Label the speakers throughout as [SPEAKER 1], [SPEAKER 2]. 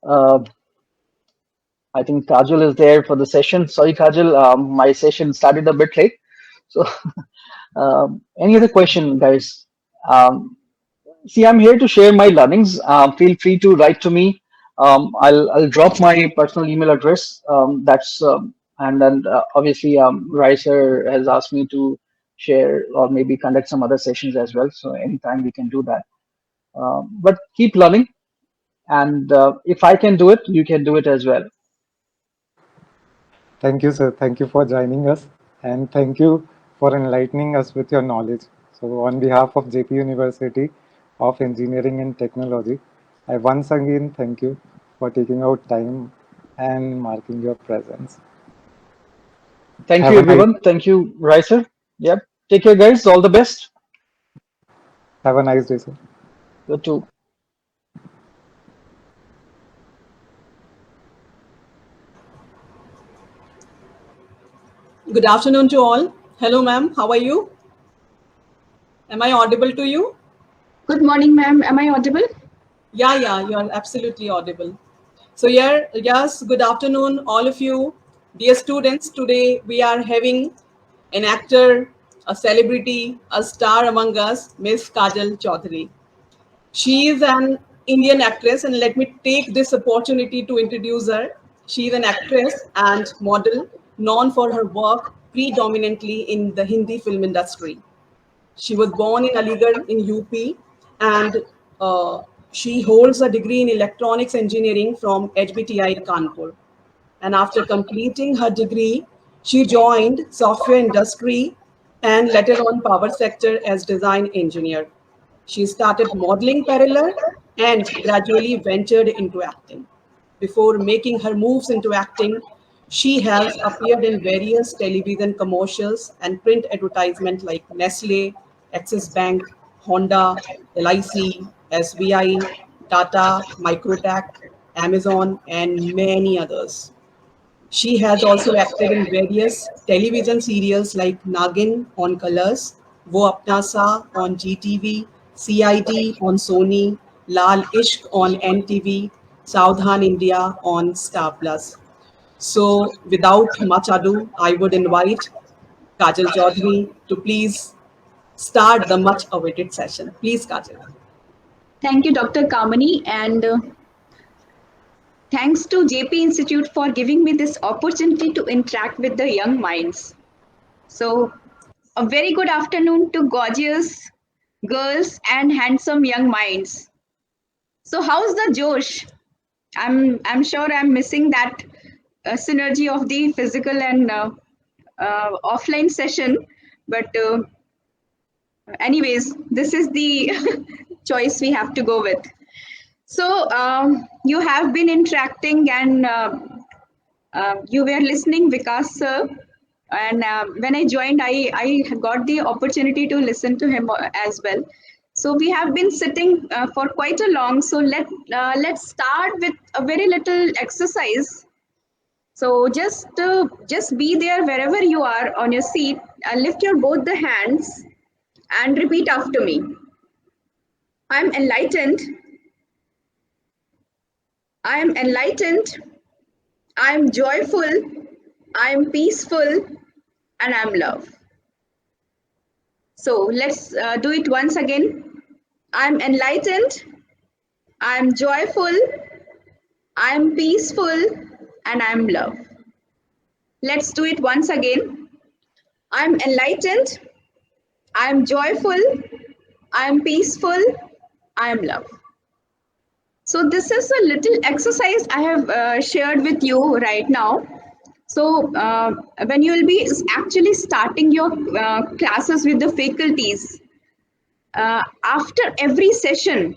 [SPEAKER 1] Uh, I think Kajal is there for the session. Sorry, Kajal, my session started a bit late. So, any other question, guys? See, I'm here to share my learnings. Feel free to write to me. I'll drop my personal email address. That's and then obviously Ricer has asked me to share or maybe conduct some other sessions as well. So anytime we can do that. But keep learning, and if I can do it, you can do it as well.
[SPEAKER 2] Thank you, sir. Thank you for joining us, and thank you for enlightening us with your knowledge. So, on behalf of JP University of Engineering and Technology, I once again thank you for taking out time and marking your presence.
[SPEAKER 1] Thank
[SPEAKER 2] Have
[SPEAKER 1] you,
[SPEAKER 2] a nice
[SPEAKER 1] everyone. Thank you, Ricer. Yep. Take care, guys. All the best.
[SPEAKER 2] have a nice day, sir.
[SPEAKER 1] You too.
[SPEAKER 3] Good afternoon to all. Hello, ma'am. How are you? Am I audible to you?
[SPEAKER 4] Good morning, ma'am. Am I audible?
[SPEAKER 3] Yeah, you are absolutely audible. So, yes, good afternoon, all of you. Dear students, today we are having an actor, a celebrity, a star among us, Miss Kaajal Choudhary. She is an Indian actress, and let me take this opportunity to introduce her. She is an actress and model known for her work predominantly in the Hindi film industry. She was born in Aligarh in UP, and uh, she holds a degree in electronics engineering from HBTI Kanpur. And after completing her degree, she joined software industry and later on power sector as design engineer. She started modeling parallel and gradually ventured into acting. Before making her moves into acting, she has appeared in various television commercials and print advertisements like Nestle, Axis Bank, Honda, LIC, SBI, Tata, Microtech, Amazon, and many others. She has also acted in various television serials like Nagin on Colors, Wo Apna Sa on GTV, CID on Sony, Lal Ishq on NTV, Saudhan India on Star Plus. So, without much ado, I would invite Kajal Chaudhary to please start the much awaited session. Please, Kajal.
[SPEAKER 4] Thank you, Dr. Kamani, and thanks to JP Institute for giving me this opportunity to interact with the young minds. So, a very good afternoon to gorgeous girls and handsome young minds. So, how's the Josh? I'm sure I'm missing that synergy of the physical and offline session, but anyways, this is the choice we have to go with. So you have been interacting and you were listening, Vikas sir. And when I joined, I got the opportunity to listen to him as well. So we have been sitting for quite a long. So let's start with a very little exercise. So just be there wherever you are on your seat. Lift your both the hands and repeat after me. I'm enlightened. I'm enlightened. I'm joyful. I'm peaceful. And I'm love. So let's do it once again. I'm enlightened. I'm joyful. I'm peaceful. And I'm love. Let's do it once again. I'm enlightened. I'm joyful. I'm peaceful. I'm love. So this is a little exercise I have shared with you right now. So when you will be actually starting your classes with the faculties, after every session,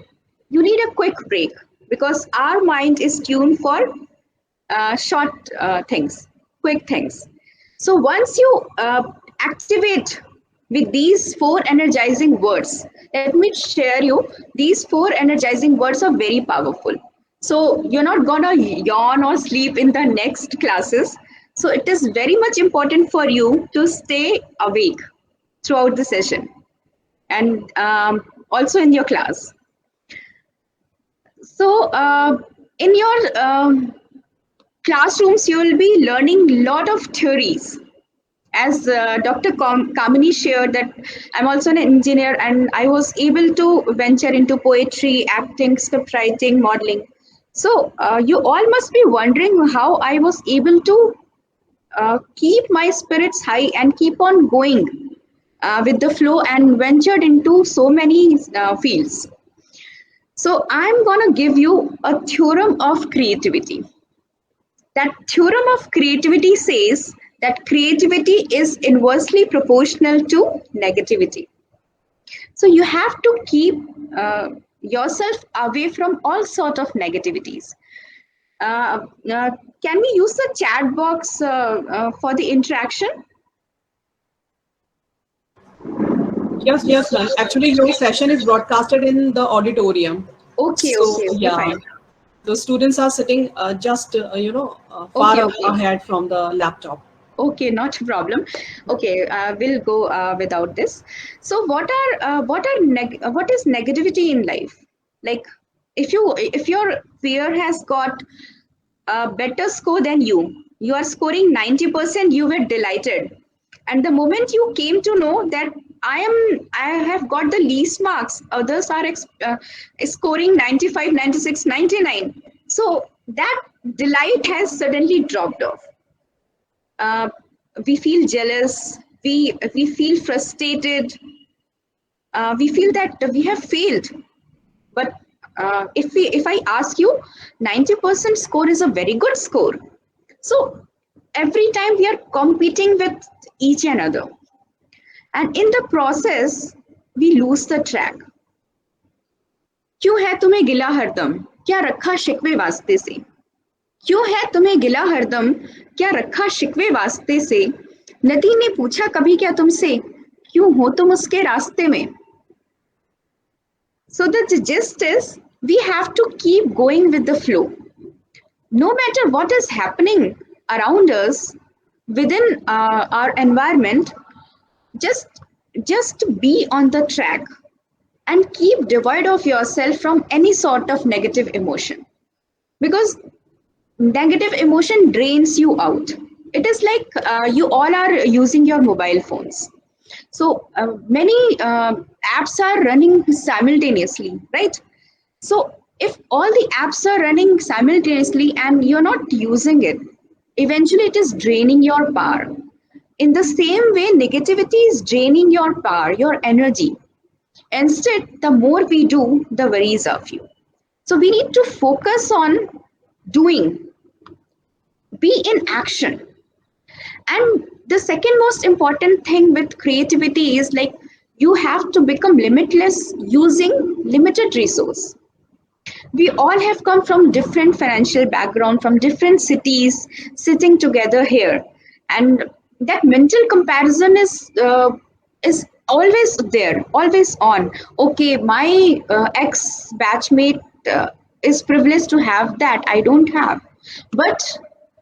[SPEAKER 4] you need a quick break because our mind is tuned for short things, quick things. So once you activate with these four energizing words, let me share you, these four energizing words are very powerful. So you're not gonna yawn or sleep in the next classes. So it is very much important for you to stay awake throughout the session and also in your class. So In your classrooms, you will be learning a lot of theories. As Dr. Kamini shared, that I'm also an engineer and I was able to venture into poetry, acting, script writing, modeling. So you all must be wondering how I was able to keep my spirits high and keep on going with the flow and ventured into so many fields. So I'm going to give you a theorem of creativity. That theorem of creativity says that creativity is inversely proportional to negativity. So you have to keep yourself away from all sort of negativities. Uh, uh, can we use the chat box for the interaction?
[SPEAKER 3] Yes, ma'am. Actually, your session is broadcasted in the auditorium.
[SPEAKER 4] Okay,
[SPEAKER 3] So,
[SPEAKER 4] okay, okay,
[SPEAKER 3] yeah,
[SPEAKER 4] fine.
[SPEAKER 3] the students are sitting just,
[SPEAKER 4] Okay,
[SPEAKER 3] far
[SPEAKER 4] okay.
[SPEAKER 3] ahead from the laptop.
[SPEAKER 4] Okay, not a problem. Okay, we'll go without this. So, what is negativity in life? Like, if your peer has got a better score than you are scoring 90%, you were delighted. And the moment you came to know that I have got the least marks, others are scoring 95, 96, 99. So that delight has suddenly dropped off. uh, we feel jealous, we feel frustrated, we feel that we have failed. But if I ask you, 90% score is a very good score. So every time we are competing with each another, and in the process we lose the track. क्यों है तुम्हें गिला हरदम, क्या रखा शिकवे वास्ते से? क्यों है तुम्हें गिला हरदम, क्या रखा शिकवे वास्ते से? नदी ने पूछा कभी क्या तुमसे, क्यों हो तुम उसके रास्ते में? So the gist is we have to keep going with the flow. No matter what is happening around us within our environment, just just be on the track and keep devoid of yourself from any sort of negative emotion, because negative emotion drains you out. It is like you all are using your mobile phones. So many apps are running simultaneously, right? So if all the apps are running simultaneously and you're not using it, eventually it is draining your power. In the same way, negativity is draining your power, your energy. Instead, the more we do, the worries are few. So we need to focus on doing, be in action. And the second most important thing with creativity is like you have to become limitless using limited resource. We all have come from different financial background, from different cities, sitting together here, and that mental comparison is always there, always on. Okay, my ex batchmate is privileged to have that, I don't have. But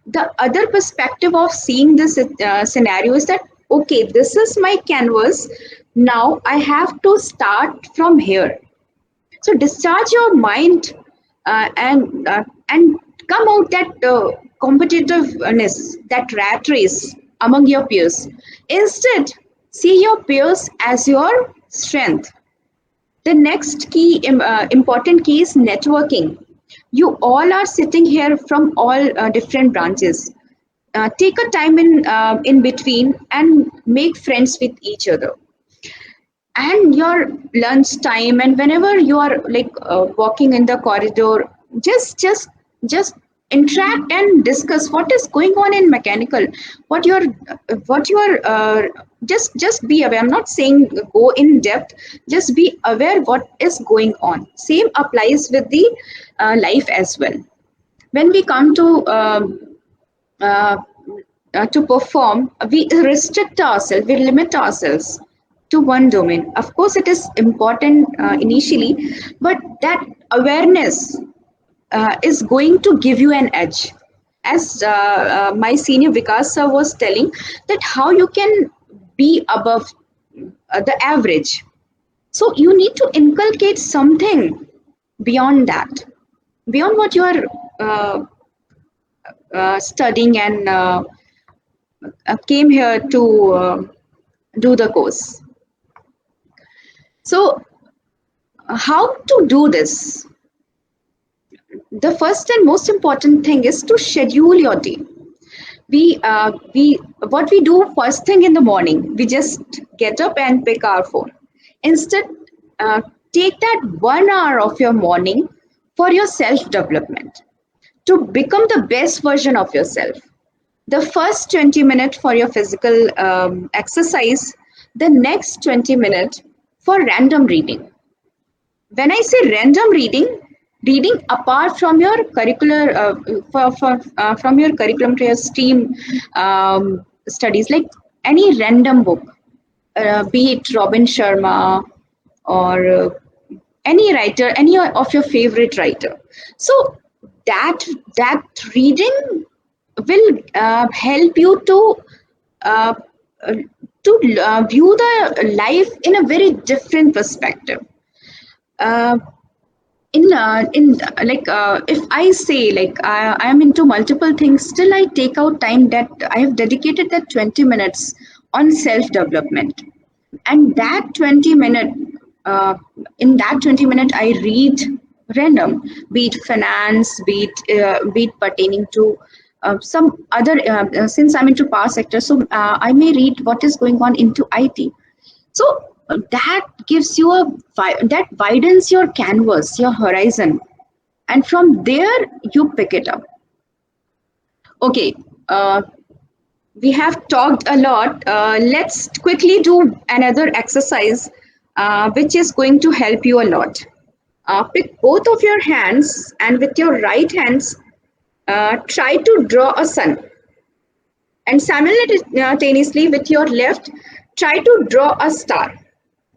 [SPEAKER 4] the other perspective of seeing this scenario is that okay, this is my canvas, now I have to start from here. So discharge your mind and come out that competitiveness, that rat race among your peers. Instead, see your peers as your strength. The next important key is networking. You all are sitting here from all different branches. Take a time in between and make friends with each other, and your lunch time, and whenever you are like walking in the corridor, just interact and discuss what is going on in mechanical, what you're just be aware. I'm not saying go in depth, just be aware what is going on. Same applies with the life as well. When we come uh, to perform, we restrict ourselves, we limit ourselves to one domain. Of course, it is important initially, but that awareness is going to give you an edge. As my senior Vikas sir was telling, that how you can be above the average. So you need to inculcate something beyond that, beyond what you are. uh, studying and came here to do the course. So, how to do this? The first and most important thing is to schedule your day. We what we do first thing in the morning, we just get up and pick our phone. Instead, uh, take that 1 hour of your morning for your self development to become the best version of yourself. The first 20 minutes for your physical exercise, the next 20 minutes for random reading. When I say random reading, reading apart from your curricular, from your curriculum to your stream studies, like any random book, be it Robin Sharma or any writer, any of your favorite writer. So that that reading will help you uh, view the life in a very different perspective. Uh, if I say like I am into multiple things, still I take out time that I have dedicated that 20 minutes on self development, and that 20 minute in that 20 minute I read random, be it finance, be it pertaining to some other since I'm into power sector, so I may read what is going on into IT. So that gives you that widens your canvas, your horizon, and from there you pick it up. Okay, we have talked a lot. Let's quickly do another exercise, which is going to help you a lot. Pick both of your hands, and with your right hands, try to draw a sun. And simultaneously, with your left, try to draw a star.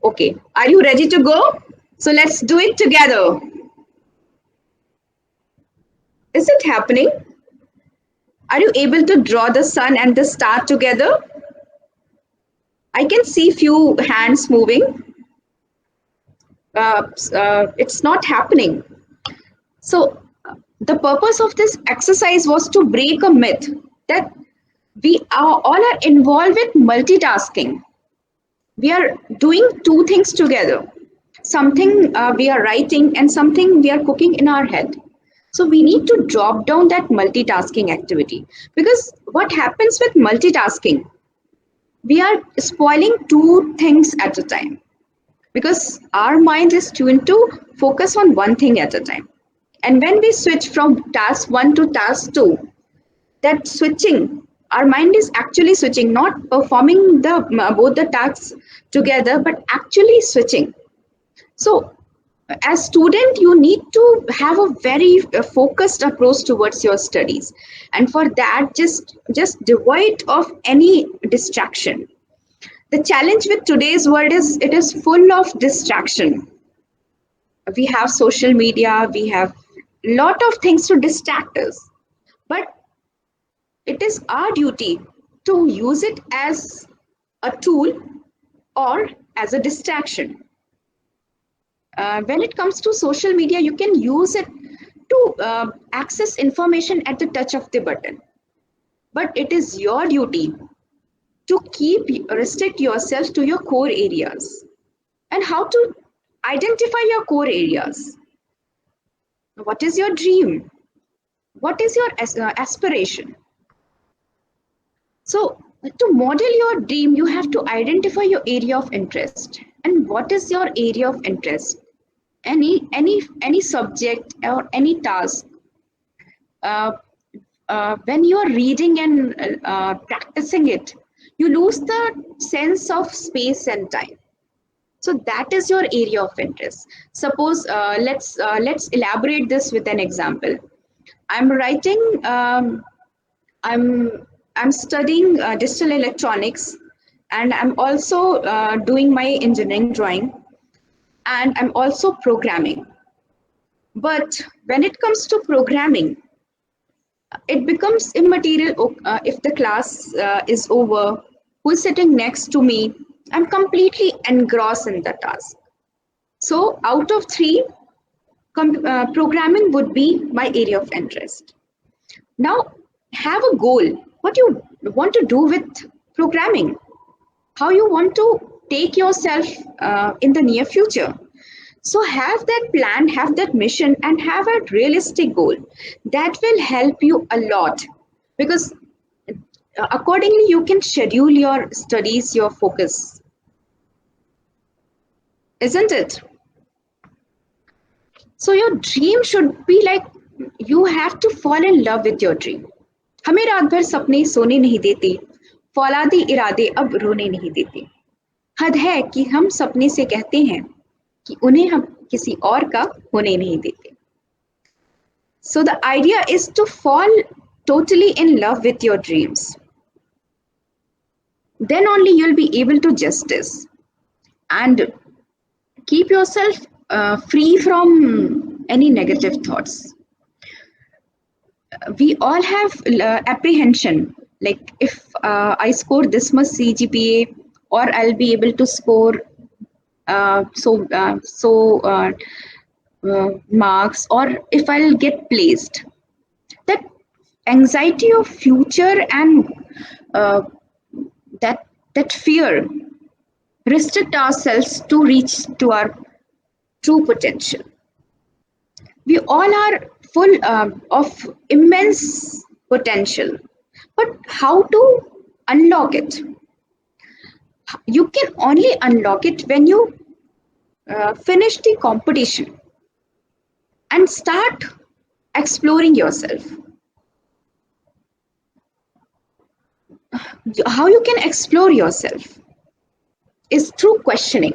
[SPEAKER 4] Okay, are you ready to go? So let's do it together. Is it happening? Are you able to draw the sun and the star together? I can see few hands moving. It's not happening. So the purpose of this exercise was to break a myth that we all are involved with multitasking. We are doing two things together. Something we are writing and something we are cooking in our head. So we need to drop down that multitasking activity, because what happens with multitasking, we are spoiling two things at a time, because our mind is tuned to focus on one thing at a time. And when we switch from task 1 to task 2, that switching, our mind is actually switching, not performing the both the tasks together, but actually switching. So as student, you need to have a very focused approach towards your studies, and for that just devoid of any distraction. The challenge with today's world is it is full of distraction. We have social media, we have lot of things to distract us, but it is our duty to use it as a tool or as a distraction. When it comes to social media, you can use it to access information at the touch of the button, but it is your duty to restrict yourself to your core areas. And how to identify your core areas? What is your dream? What is your aspiration? So to model your dream, you have to identify your area of interest. And what is your area of interest? Any subject or any task. When you are reading and practicing it, you lose the sense of space and time. So that is your area of interest. Suppose let's elaborate this with an example. I'm writing. I'm studying digital electronics, and I'm also doing my engineering drawing, and I'm also programming. But when it comes to programming, it becomes immaterial if the class is over, who's sitting next to me. I'm completely engrossed in the task. So out of 3, Programming would be my area of interest. Now, have a goal. What you want to do with programming? How you want to take yourself in the near future? So have that plan, have that mission, and have a realistic goal. That will help you a lot, because accordingly you can schedule your studies, your focus, isn't it? So your dream should be like, you have to fall in love with your dream. हमें रात भर सपने सोने नहीं देते, फौलादी इरादे अब रोने नहीं देते. हद है कि हम सपने से कहते हैं कि उन्हें हम किसी और का होने नहीं देते. So the idea is to fall totally in love with your dreams. Then only you'll be able to justice and keep yourself free from any negative thoughts. We all have apprehension, like if I score this much CGPA, or I'll be able to score marks, or if I'll get placed. That anxiety of future and that fear restrict ourselves to reach to our true potential. We all are full of immense potential, but how to unlock it? You can only unlock it when you finish the competition and start exploring yourself. How you can explore yourself is through questioning.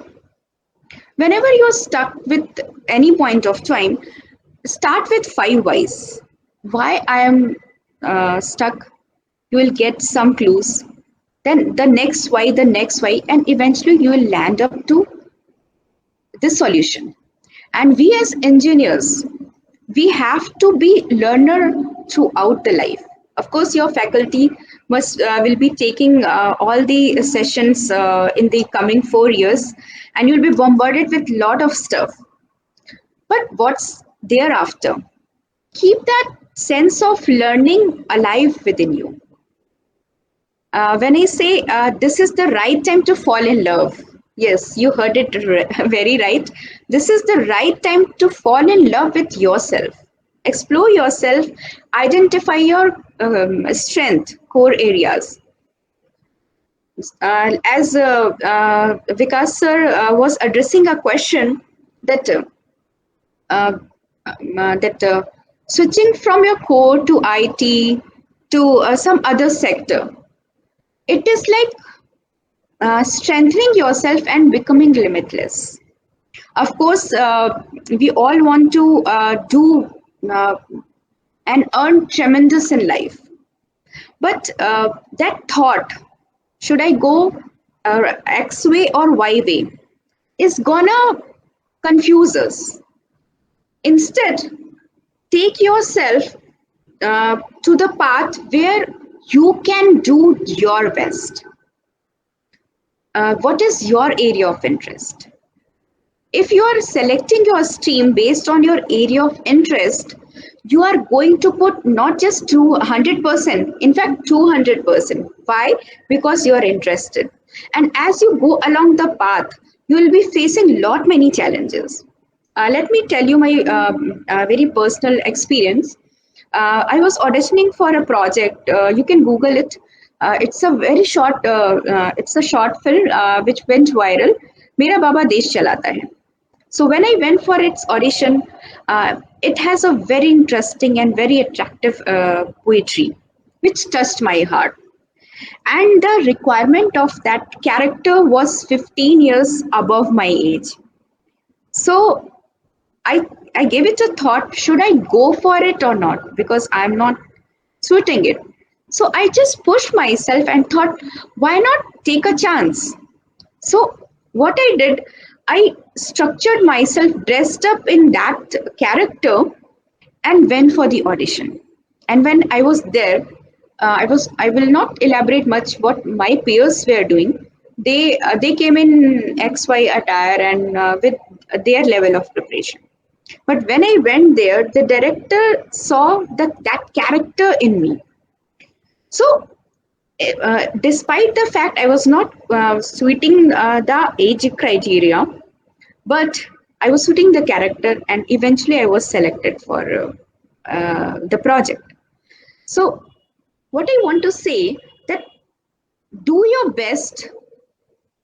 [SPEAKER 4] Whenever you're stuck with any point of time, start with 5 whys. Why I am stuck? You will get some clues. Then the next why, and eventually you will land up to the solution. And we as engineers, we have to be learner throughout the life. Of course, your faculty will be taking all the sessions in the coming 4 years, and you'll be bombarded with a lot of stuff. But what's thereafter? Keep that sense of learning alive within you. When I say this is the right time to fall in love, yes, you heard it very right. This is the right time to fall in love with yourself. Explore yourself, identify your strength, core areas. As Vikas sir was addressing a question that switching from your core to IT to some other sector, it is like strengthening yourself and becoming limitless. Of course, we all want to do and earn tremendous in life. But that thought, should I go X way or Y way, is gonna confuse us. Instead, take yourself to the path where you can do your best. What is your area of interest? If you are selecting your stream based on your area of interest, you are going to put not just 200%, in fact 200%. Why? Because you are interested. And as you go along the path, you will be facing many challenges. Let me tell you my very personal experience. I was auditioning for a project. You can Google it. It's a very short. It's a short film which went viral. Mera Baba Desh Chalata Hai. So when I went for its audition, it has a very interesting and very attractive poetry, which touched my heart. And the requirement of that character was 15 years above my age. So I gave it a thought, should I go for it or not? Because I'm not suiting it. So I just pushed myself and thought, why not take a chance? So what I did, I structured myself, dressed up in that character, and went for the audition. And when I was there, I will not elaborate much what my peers were doing. They came in XY attire and with their level of preparation. But when I went there, the director saw that character in me. So, despite the fact I was not suiting the age criteria, but I was suiting the character, and eventually I was selected for the project. So, what I want to say that do your best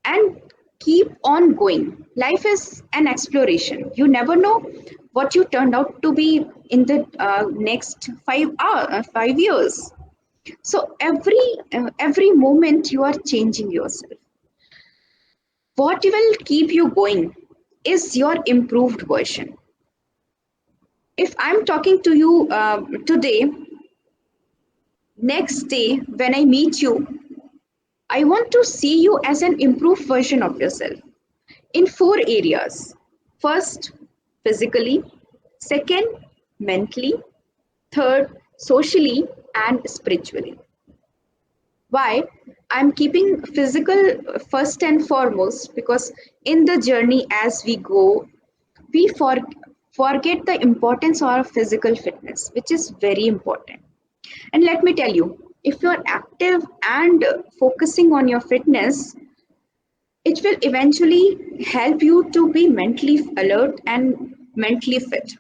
[SPEAKER 4] and keep on going. Life is an exploration. You never know what you turned out to be in the next 5 years. So every moment you are changing yourself. What will keep you going is your improved version. If I'm talking to you today, next day when I meet you, I want to see you as an improved version of yourself in 4 areas. First, physically. Second, mentally. Third, socially and spiritually. Why? I'm keeping physical first and foremost because in the journey as we go, we forget the importance of physical fitness, which is very important. And let me tell you, if you're active and focusing on your fitness, it will eventually help you to be mentally alert and mentally fit.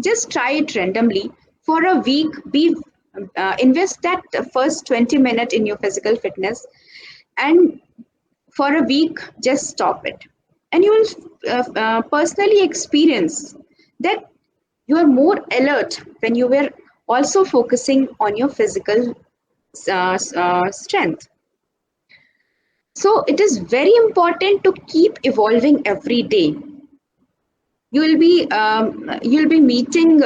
[SPEAKER 4] Just try it randomly for a week. Be invest that first 20 minutes in your physical fitness, and for a week just stop it, and you will personally experience that you are more alert when you were also focusing on your physical strength. So it is very important to keep evolving every day. You'll be meeting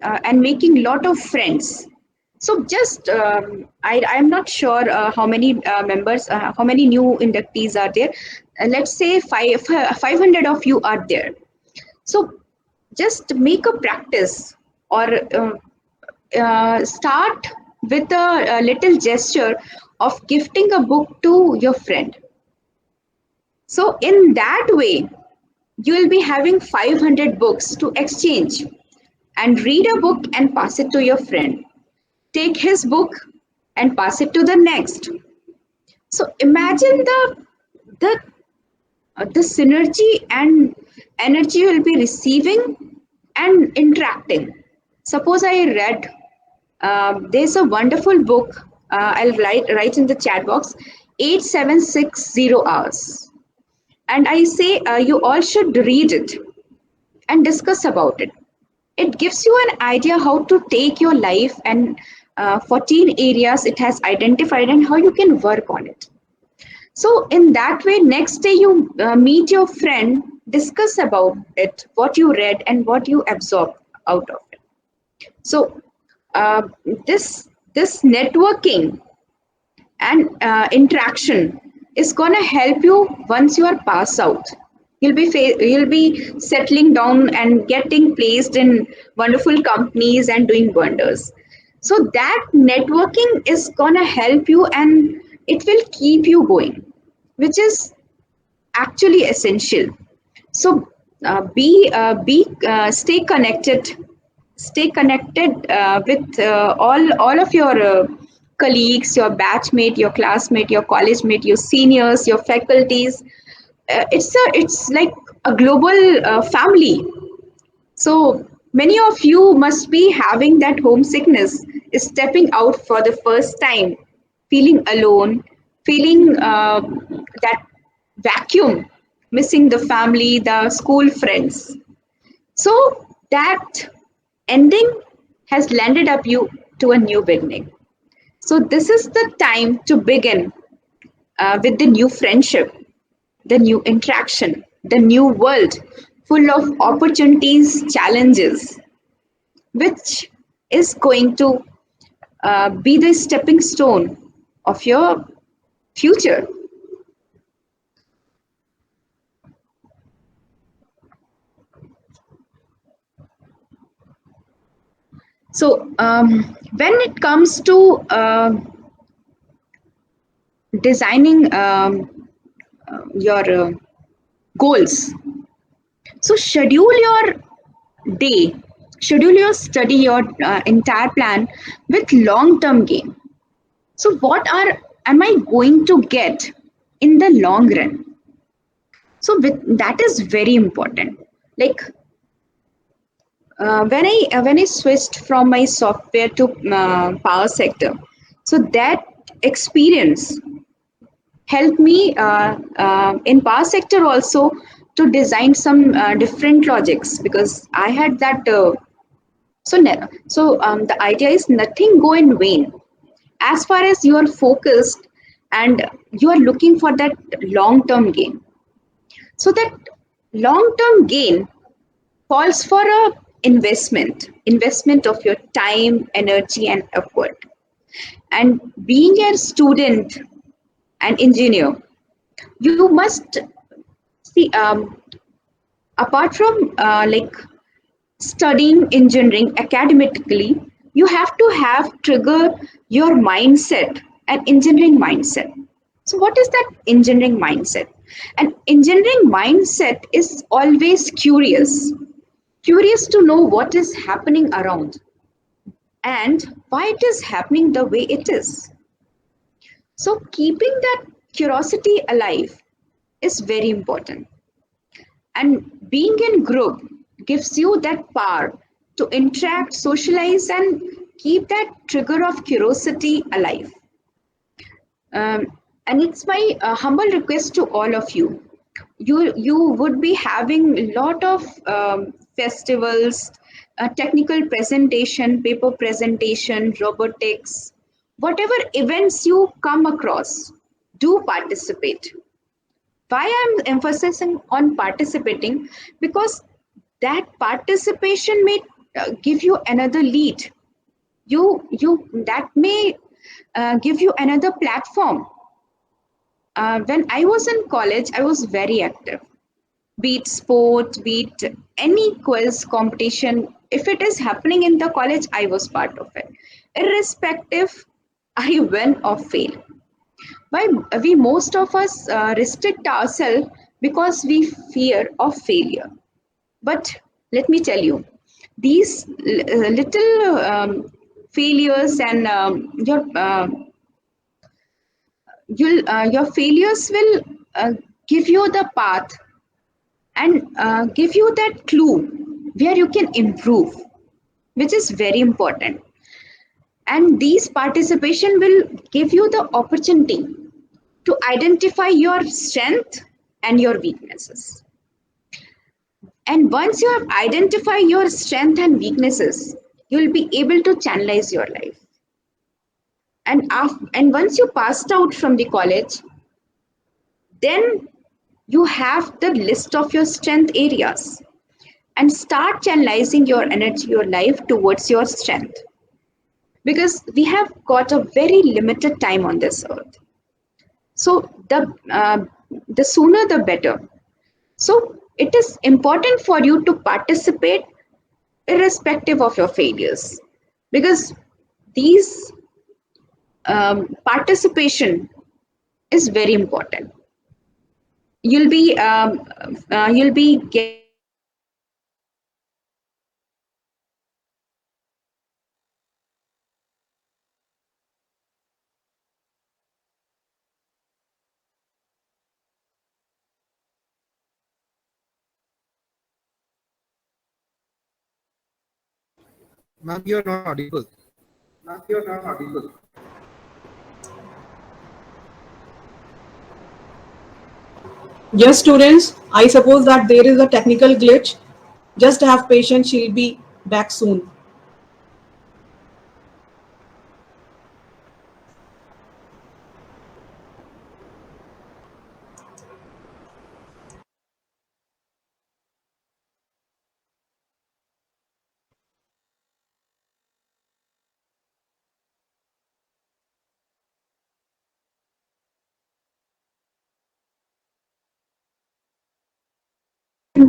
[SPEAKER 4] and making lot of friends. So just I'm not sure how many members, how many new inductees are there. Let's say 500 of you are there. So just make a practice or start with a little gesture of gifting a book to your friend. So in that way, you will be having 500 books to exchange, and read a book and pass it to your friend. Take his book and pass it to the next. So imagine the the synergy and energy you will be receiving and interacting. Suppose I read, there's a wonderful book, I'll write in the chat box, 8760 hours. And I say you all should read it and discuss about it. It gives you an idea how to take your life and 14 areas it has identified and how you can work on it. So in that way, next day you meet your friend, discuss about it, what you read and what you absorbed out of it. So uh, this networking and interaction is going to help you once you are pass out. You'll be settling down and getting placed in wonderful companies and doing wonders. So that networking is going to help you and it will keep you going, which is actually essential. So stay connected with all of your colleagues, your batchmate, your classmate, your college mate, your seniors, your faculties. It's like a global family. So many of you must be having that homesickness, stepping out for the first time, feeling alone, feeling that vacuum, missing the family, the school friends. So that ending has landed up you to a new beginning. So this is the time to begin with the new friendship, the new interaction, the new world full of opportunities, challenges, which is going to be the stepping stone of your future. So when it comes to designing your goals, so schedule your day. Schedule your study, your entire plan with long term gain. So, what are am I going to get in the long run? So, that is very important. Like when I switched from my software to power sector, so that experience helped me in power sector also to design some different logics, because I had that. The idea is nothing go in vain as far as you are focused and you are looking for that long term gain. So that long term gain calls for a investment of your time, energy, and effort. And being a student and engineer, you must see, apart from studying engineering academically, you have to have trigger your mindset, an engineering mindset. So what is that engineering mindset? An engineering mindset is always curious to know what is happening around and why it is happening the way it is. So keeping that curiosity alive is very important. And being in group gives you that power to interact, socialize, and keep that trigger of curiosity alive. And it's my humble request to all of you. You would be having a lot of festivals, technical presentation, paper presentation, robotics, whatever events you come across, do participate. Why I'm emphasizing on participating? Because that participation may give you another lead. You that may give you another platform. When I was in college, I was very active, be it sport, be it any quiz competition. If it is happening in the college, I was part of it, irrespective I win or fail. Why we most of us restrict ourselves? Because we fear of failure. But let me tell you, these little failures and your failures will give you the path and give you that clue where you can improve, which is very important. And these participation will give you the opportunity to identify your strength and your weaknesses. And once you have identified your strength and weaknesses, you will be able to channelize your life. And once you passed out from the college, then you have the list of your strength areas and start channelizing your energy, your life towards your strength. Because we have got a very limited time on this earth. So the sooner the better. So it is important for you to participate irrespective of your failures, because these participation is very important. You'll be getting
[SPEAKER 5] Ma'am, you're not audible.
[SPEAKER 3] Yes, students, I suppose that there is a technical glitch. Just have patience, she'll be back soon.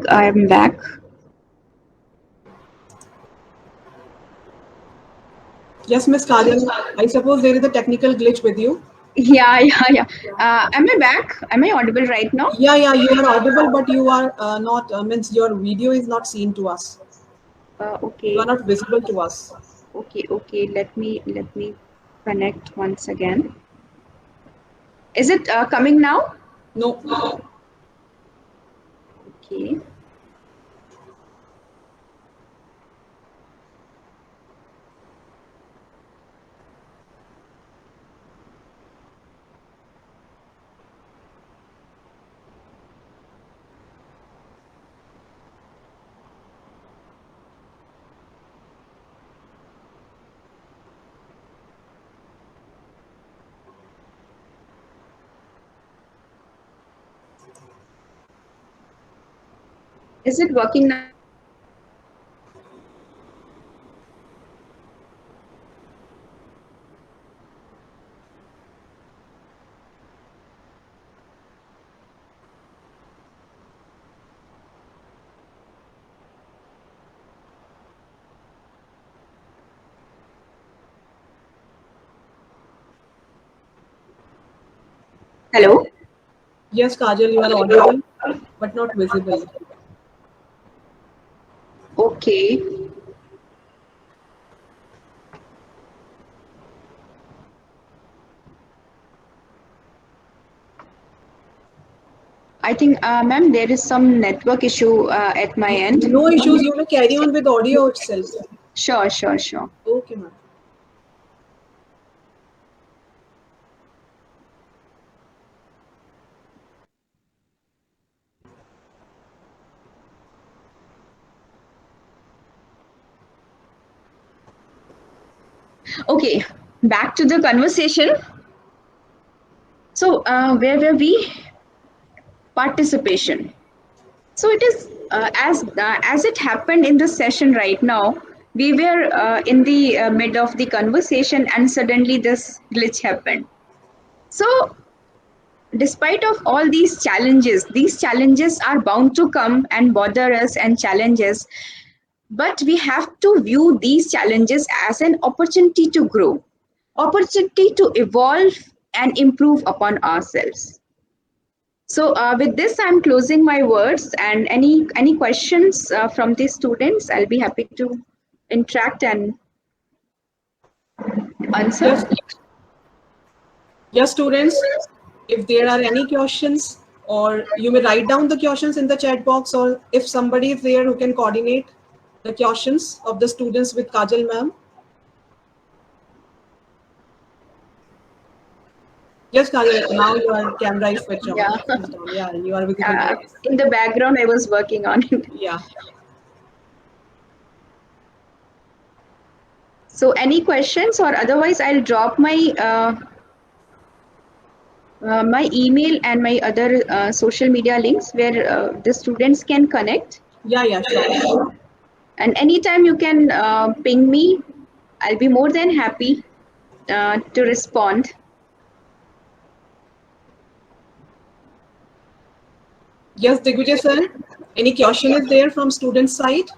[SPEAKER 4] I'm back.
[SPEAKER 3] Yes, Miss Kajal, I suppose there is a technical glitch with you.
[SPEAKER 4] Yeah. Am I back? Am I audible right now?
[SPEAKER 3] Yeah, you are audible, but you are not, means your video is not seen to us. You are
[SPEAKER 4] Okay.
[SPEAKER 3] not visible to us.
[SPEAKER 4] Okay. Okay. Let me connect once again. Is it coming now?
[SPEAKER 3] No.
[SPEAKER 4] Okay. Is it working now? Hello.
[SPEAKER 3] Yes, Kajal, you are audible, but not visible.
[SPEAKER 4] Okay. I think, ma'am, there is some network issue at my end.
[SPEAKER 3] No issues. You may carry on with audio itself.
[SPEAKER 4] Sure, sure, sure.
[SPEAKER 3] Okay, ma'am.
[SPEAKER 4] Okay, back to the conversation. So, where were we? Participation. So it is as it happened in the session right now. We were in the mid of the conversation, and suddenly this glitch happened. So, despite of all these challenges are bound to come and bother us and challenge us. But we have to view these challenges as an opportunity to grow, opportunity to evolve and improve upon ourselves. So with this, I'm closing my words. And any questions from the students, I'll be happy to interact and answer.
[SPEAKER 3] Yes, yes, students. If there are any questions, or you may write down the questions in the chat box, or if somebody is there who can coordinate the questions of the students with Kajal ma'am. Yes, Kajal, now your camera is switched on.
[SPEAKER 4] Yeah.
[SPEAKER 3] Switched on. Yeah, you are visible to us.
[SPEAKER 4] In the background, I was working on it.
[SPEAKER 3] Yeah.
[SPEAKER 4] So any questions, or otherwise, I'll drop my email and my other social media links where the students can connect.
[SPEAKER 3] Yeah, yeah, sure.
[SPEAKER 4] And anytime you can ping me, I'll be more than happy to respond.
[SPEAKER 3] Yes, Digvijay sir. Any question is there from student side?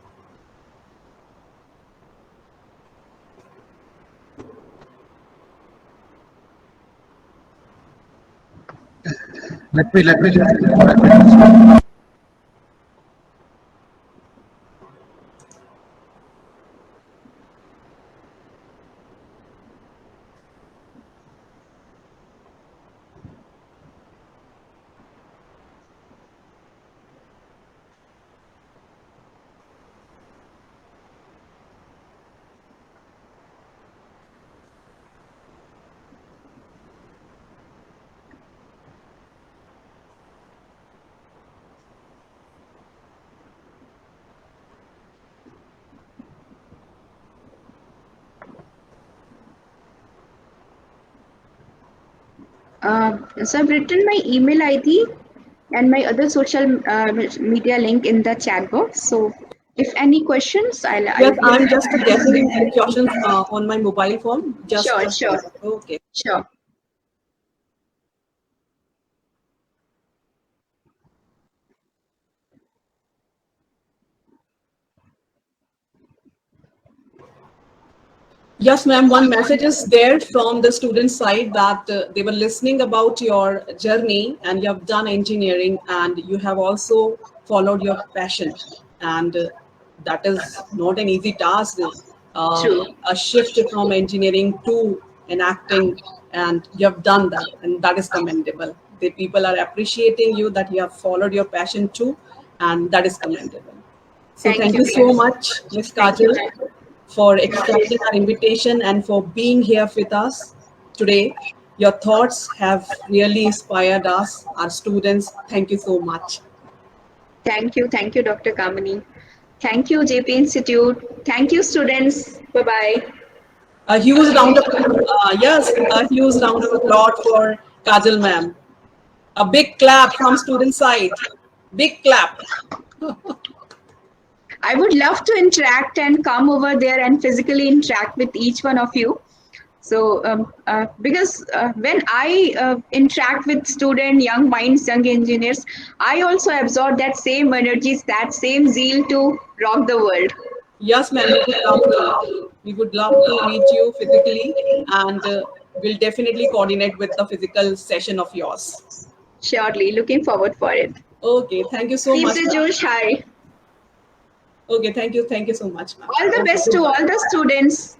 [SPEAKER 5] Let me just.
[SPEAKER 4] So I've written my email ID and my other social media link in the chat box. So if any questions, I'll
[SPEAKER 3] Yes,
[SPEAKER 4] be
[SPEAKER 3] I'm just getting the questions on my mobile phone. Just
[SPEAKER 4] sure,
[SPEAKER 3] a
[SPEAKER 4] sure,
[SPEAKER 3] second. Okay.
[SPEAKER 4] sure.
[SPEAKER 3] Yes, ma'am. One message is there from the student side that they were listening about your journey, and you have done engineering, and you have also followed your passion. And that is not an easy task.
[SPEAKER 4] True.
[SPEAKER 3] A shift from engineering to an acting, and you have done that, and that is commendable. The people are appreciating you that you have followed your passion too, and that is commendable. So
[SPEAKER 4] Thank
[SPEAKER 3] thank
[SPEAKER 4] you,
[SPEAKER 3] you so
[SPEAKER 4] dear.
[SPEAKER 3] much, Miss
[SPEAKER 4] Thank you.
[SPEAKER 3] Kajal, for accepting our invitation and for being here with us today. Your thoughts have really inspired us, our students. Thank you so much.
[SPEAKER 4] Thank you, Dr. Kamini. Thank you, JP Institute. Thank you, students. Bye bye.
[SPEAKER 3] A huge round of yes, a huge round of applause for Kajal ma'am. A big clap from student side. Big clap.
[SPEAKER 4] I would love to interact and come over there and physically interact with each one of you. So, because when I interact with student, young minds, young engineers, I also absorb that same energies, that same zeal to rock the world.
[SPEAKER 3] Yes, ma'am, we would love to. We would love to meet you physically, and we'll definitely coordinate with the physical session of yours.
[SPEAKER 4] Surely, looking forward for it.
[SPEAKER 3] Okay, thank you so
[SPEAKER 4] Keep
[SPEAKER 3] much,
[SPEAKER 4] the
[SPEAKER 3] ma'am.
[SPEAKER 4] Josh high.
[SPEAKER 3] Okay, thank you so much, ma'am.
[SPEAKER 4] All the
[SPEAKER 3] Okay,
[SPEAKER 4] best to
[SPEAKER 3] goodbye.
[SPEAKER 4] all the students.